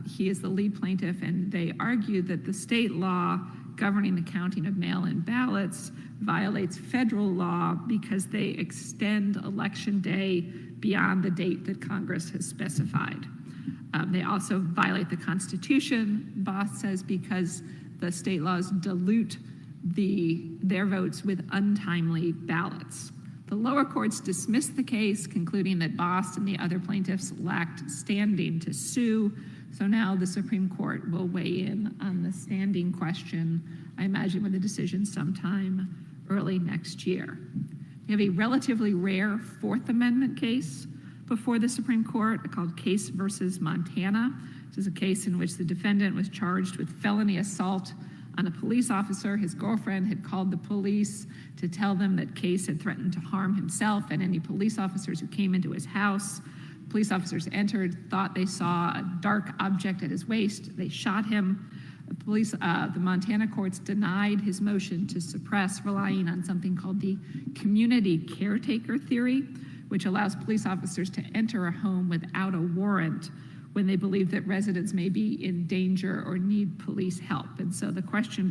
[SPEAKER 1] He is the lead plaintiff, and they argue that the state law governing the counting of mail-in ballots violates federal law because they extend Election Day beyond the date that Congress has specified. They also violate the Constitution, Bost says, because the state laws dilute their votes with untimely ballots. The lower courts dismissed the case, concluding that Bost and the other plaintiffs lacked standing to sue. So now the Supreme Court will weigh in on the standing question, I imagine with a decision sometime early next year. We have a relatively rare Fourth Amendment case before the Supreme Court called Case versus Montana. This is a case in which the defendant was charged with felony assault on a police officer. His girlfriend had called the police to tell them that Case had threatened to harm himself and any police officers who came into his house. Police officers entered, thought they saw a dark object at his waist. They shot him. The Montana courts denied his motion to suppress, relying on something called the community caretaker theory, which allows police officers to enter a home without a warrant when they believe that residents may be in danger or need police help. And so the question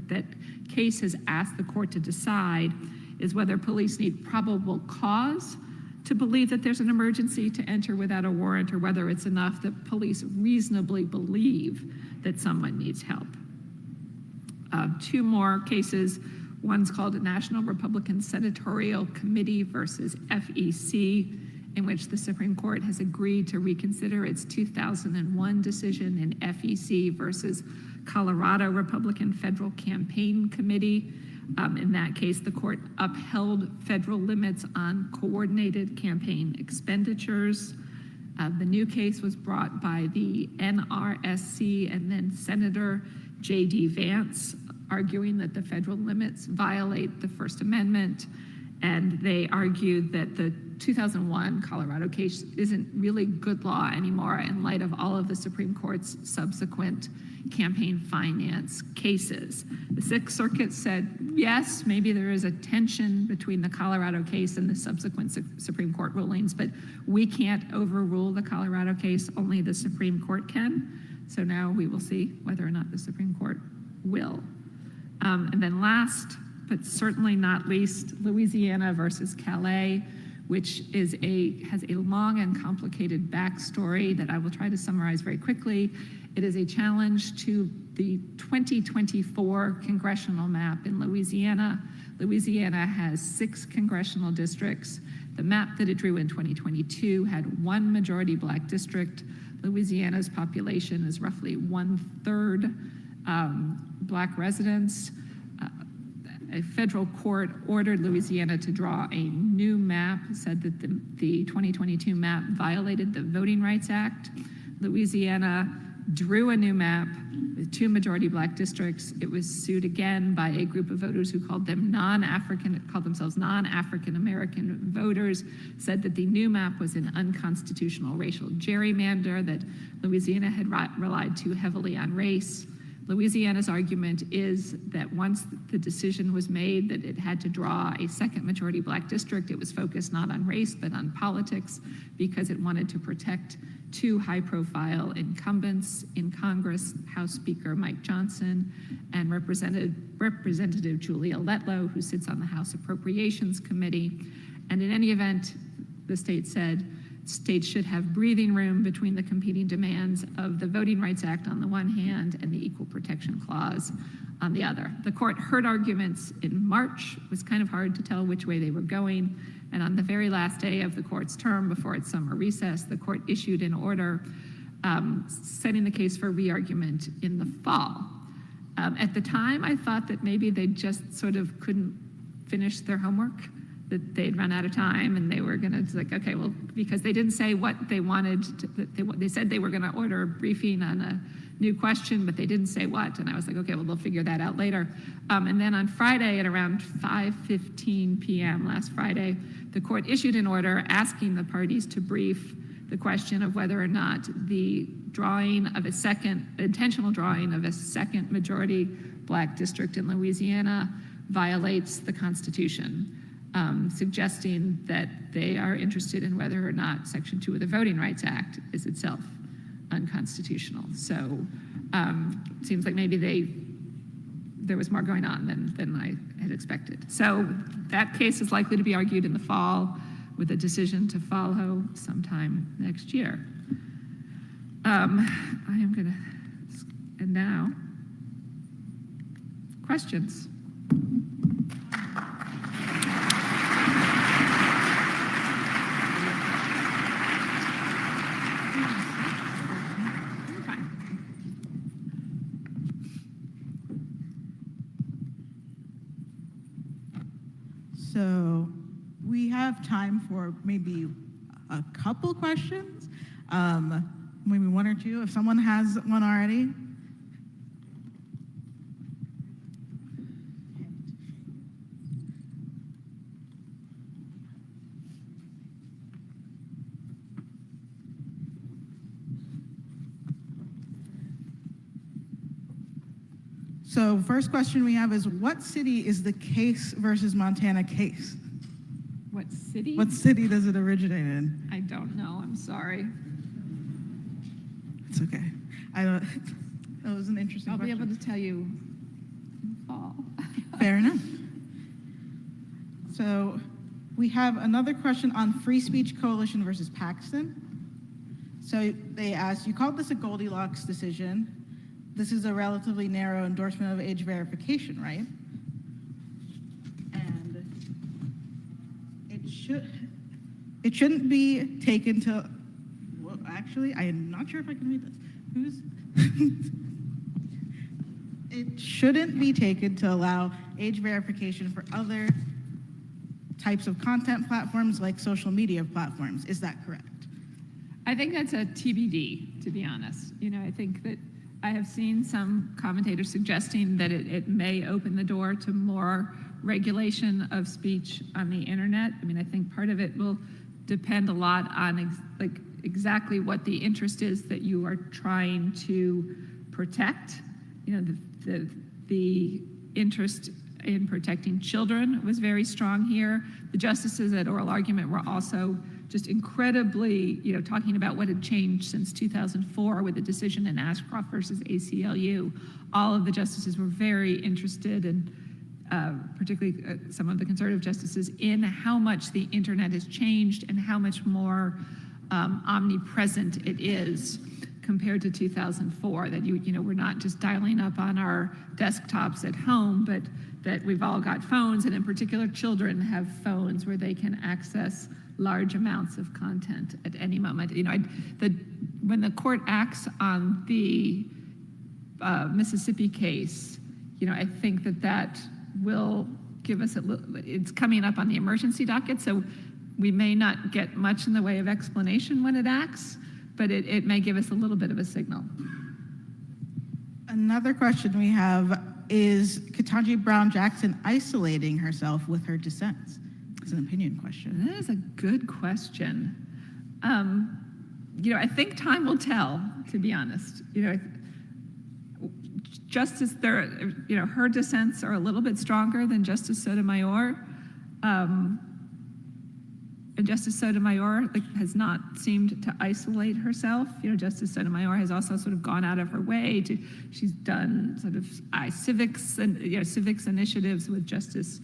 [SPEAKER 1] that Case has asked the court to decide is whether police need probable cause to believe that there's an emergency to enter without a warrant, or whether it's enough that police reasonably believe that someone needs help. Two more cases. One's called a National Republican Senatorial Committee versus FEC, in which the Supreme Court has agreed to reconsider its 2001 decision in FEC versus Colorado Republican Federal Campaign Committee. In that case, the court upheld federal limits on coordinated campaign expenditures. The new case was brought by the NRSC and then Senator J.D. Vance, arguing that the federal limits violate the First Amendment. And they argued that the 2001 Colorado case isn't really good law anymore in light of all of the Supreme Court's subsequent campaign finance cases. The Sixth Circuit said, yes, maybe there is a tension between the Colorado case and the subsequent Supreme Court rulings, but we can't overrule the Colorado case, only the Supreme Court can. So now we will see whether or not the Supreme Court will. And then last, but certainly not least, Louisiana versus Calais, which has a long and complicated backstory that I will try to summarize very quickly. It is a challenge to the 2024 congressional map in Louisiana. Louisiana has 6 congressional districts. The map that it drew in 2022 had 1 majority Black district. Louisiana's population is roughly 1/3 Black residents. A federal court ordered Louisiana to draw a new map, said that the 2022 map violated the Voting Rights Act. Louisiana drew a new map with 2 majority Black districts. It was sued again by a group of voters who called themselves non-African American voters, said that the new map was an unconstitutional racial gerrymander, that Louisiana had relied too heavily on race. Louisiana's argument is that once the decision was made that it had to draw a second majority Black district, it was focused not on race but on politics, because it wanted to protect 2 high-profile incumbents in Congress, House Speaker Mike Johnson and Representative Julia Letlow, who sits on the House Appropriations Committee. And in any event, the state said states should have breathing room between the competing demands of the Voting Rights Act on the one hand and the Equal Protection Clause on the other. The court heard arguments in March. It was kind of hard to tell which way they were going. And on the very last day of the court's term before its summer recess, the court issued an order setting the case for re-argument in the fall. At the time, I thought that maybe they just sort of couldn't finish their homework, that they'd run out of time and they were gonna, like, okay, well, because they didn't say what they wanted, they said they were gonna order a briefing on a new question, but they didn't say what, and I was like, okay, well, they'll figure that out later. And then on Friday at around 5:15 p.m. last Friday, the court issued an order asking the parties to brief the question of whether or not the intentional drawing of a second majority Black district in Louisiana violates the Constitution. Suggesting that they are interested in whether or not Section 2 of the Voting Rights Act is itself unconstitutional. So it seems like maybe there was more going on than I had expected. So that case is likely to be argued in the fall with a decision to follow sometime next year. And now, questions.
[SPEAKER 2] So we have time for maybe a couple questions, maybe one or two, if someone has one already. So first question we have is, what city is the Case versus Montana case?
[SPEAKER 1] What city?
[SPEAKER 2] What city does it originate in?
[SPEAKER 1] I don't know, I'm sorry.
[SPEAKER 2] It's okay. I don't, that was an interesting
[SPEAKER 1] I'll
[SPEAKER 2] question.
[SPEAKER 1] be able to tell you in fall.
[SPEAKER 2] Fair enough. So we have another question on Free Speech Coalition versus Paxton. So they asked, you called this a Goldilocks decision. This is a relatively narrow endorsement of age verification, right? And it shouldn't be taken to, well, actually, I am not sure if I can read this. It shouldn't be taken to allow age verification for other types of content platforms like social media platforms. Is that correct?
[SPEAKER 1] I think that's a TBD, to be honest. I think that I have seen some commentators suggesting that it may open the door to more regulation of speech on the internet. I think part of it will depend a lot on exactly what the interest is that you are trying to protect. The interest in protecting children was very strong here. The justices at oral argument were also just incredibly, talking about what had changed since 2004 with the decision in Ashcroft versus ACLU. All of the justices were very interested, and particularly some of the conservative justices, in how much the internet has changed and how much more omnipresent it is compared to 2004, that we're not just dialing up on our desktops at home, but that we've all got phones, and in particular children have phones where they can access large amounts of content at any moment. When the court acts on the Mississippi case, I think that will give us it's coming up on the emergency docket, so we may not get much in the way of explanation when it acts, but it may give us a little bit of a signal.
[SPEAKER 2] Another question we have is Ketanji Brown Jackson isolating herself with her dissents? It's an opinion question.
[SPEAKER 1] That is a good question. I think time will tell, to be honest. Justice, her dissents are a little bit stronger than Justice Sotomayor. And Justice Sotomayor has not seemed to isolate herself. Justice Sotomayor has also sort of gone out of her way she's done sort of civics and civics initiatives with Justice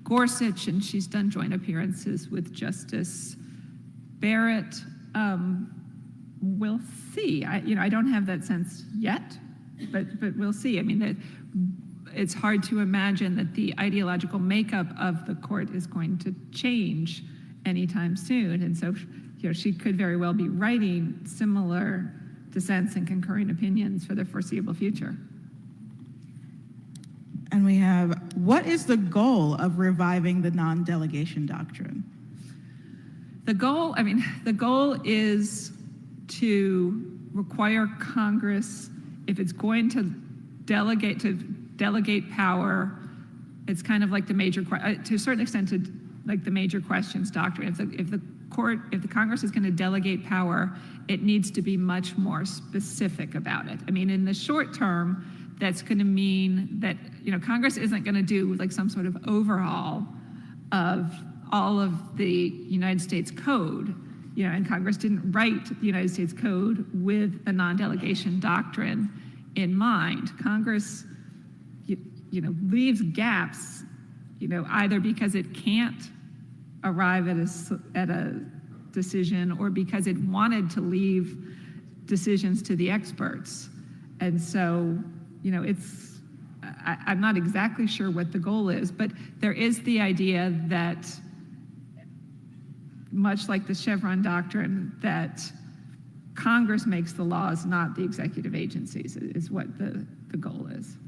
[SPEAKER 1] Gorsuch, and she's done joint appearances with Justice Barrett. We'll see. I don't have that sense yet, but we'll see. It's hard to imagine that the ideological makeup of the court is going to change anytime soon, and so she could very well be writing similar dissents and concurring opinions for the foreseeable future.
[SPEAKER 2] And we have, what is the goal of reviving the non-delegation doctrine?
[SPEAKER 1] The goal is to require Congress, if it's going to delegate power, it's kind of like the major, to a certain extent, like the major questions doctrine. If the Congress is going to delegate power, it needs to be much more specific about it. In the short term, that's going to mean that Congress isn't going to do like some sort of overhaul of all of the United States Code, and Congress didn't write the United States Code with the non-delegation doctrine in mind. Congress, leaves gaps, either because it can't arrive at a decision or because it wanted to leave decisions to the experts. And so, I'm not exactly sure what the goal is, but there is the idea that, much like the Chevron doctrine, that Congress makes the laws, not the executive agencies, is what the goal is.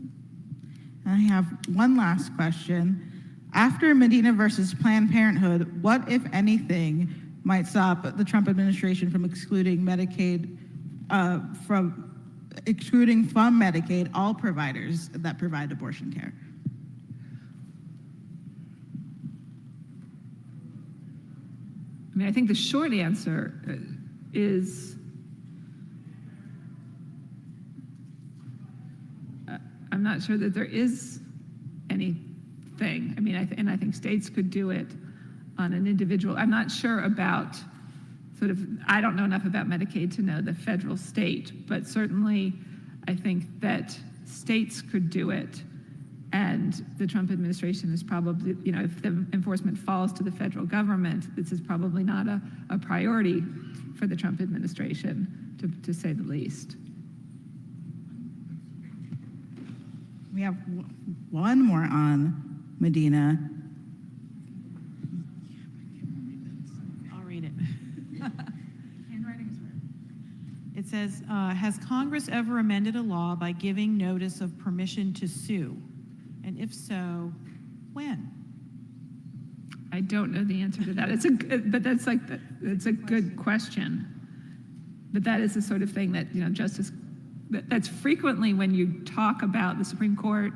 [SPEAKER 2] I have one last question. After Medina versus Planned Parenthood, what, if anything, might stop the Trump administration from excluding from Medicaid all providers that provide abortion care?
[SPEAKER 1] I mean, I think the short answer is I'm not sure that there is anything. I mean, I think states could do it on an individual. I'm not sure about I don't know enough about Medicaid to know the federal state, but certainly I think that states could do it. And the Trump administration is probably, if the enforcement falls to the federal government, this is probably not a priority for the Trump administration, to say the least.
[SPEAKER 2] We have one more on Medina.
[SPEAKER 3] I'll read it. It says, has Congress ever amended a law by giving notice of permission to sue? And if so, when?
[SPEAKER 1] I don't know the answer to that. It's a good question. But that is the sort of thing that, that's frequently when you talk about the Supreme Court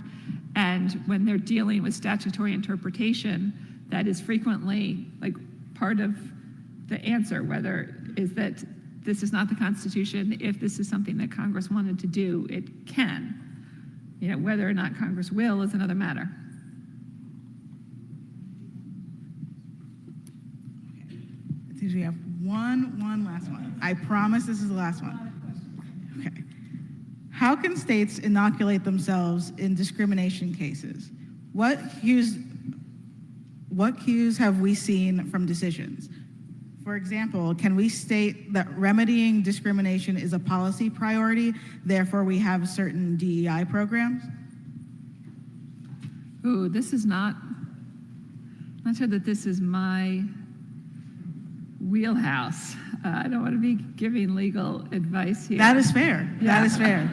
[SPEAKER 1] and when they're dealing with statutory interpretation, that is frequently part of the answer, whether is that this is not the Constitution. If this is something that Congress wanted to do, it can. Whether or not Congress will is another matter.
[SPEAKER 2] I think we have one last one. I promise this is the last one. Okay. How can states inoculate themselves in discrimination cases? What cues have we seen from decisions? For example, can we state that remedying discrimination is a policy priority, therefore we have certain DEI programs?
[SPEAKER 1] Ooh, this is not sure that this is my wheelhouse. I don't want to be giving legal advice here.
[SPEAKER 2] That is fair.
[SPEAKER 1] Yeah.
[SPEAKER 2] That is fair.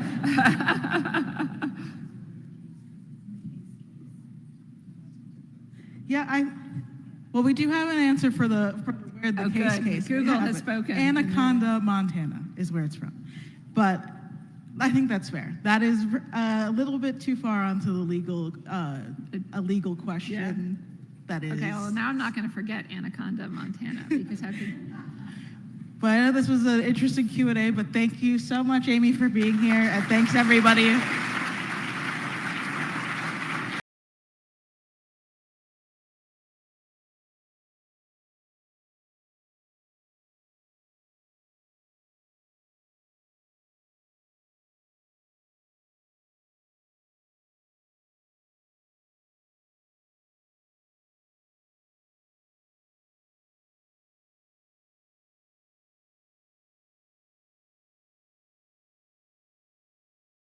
[SPEAKER 2] Yeah, we do have an answer for where the case.
[SPEAKER 1] Google has spoken.
[SPEAKER 2] Anaconda, Montana is where it's from. But I think that's fair. That is a little bit too far onto the a legal question. Yeah. That is.
[SPEAKER 1] Okay, well, now I'm not going to forget Anaconda, Montana, because
[SPEAKER 2] But I know this was an interesting Q&A, but thank you so much, Amy, for being here, and thanks, everybody.